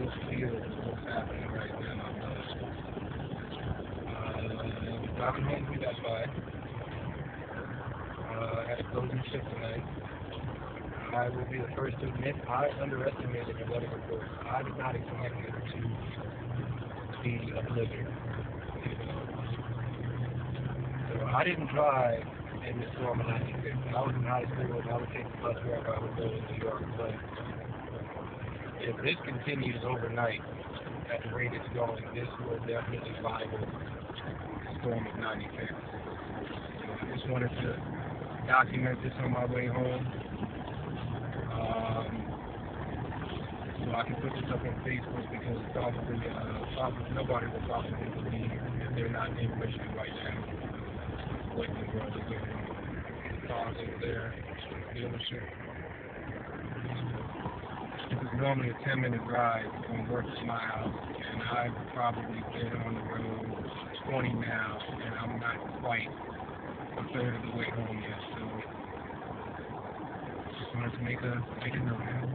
just feel what's happening right now. Driving home through that fine. I had a closing shift tonight. I will be the first to admit I underestimated the weather report. I did not expect it to be a blizzard. So I didn't drive in the storm of 96. I was in high school and I would take the bus wherever I would go in New York. But if this continues overnight at the rate it's going, this will definitely rival the storm of 96. So I just wanted to document this on my way home. So I can put this up on Facebook because probably nobody will possibly believe if they're not in Michigan right now what in the world is going on. Cars over there, dealership. This is normally a 10-minute ride from work to my house, and I've probably been on the road 20 now, and I'm not quite a third of the way home yet. So just wanted to make a note.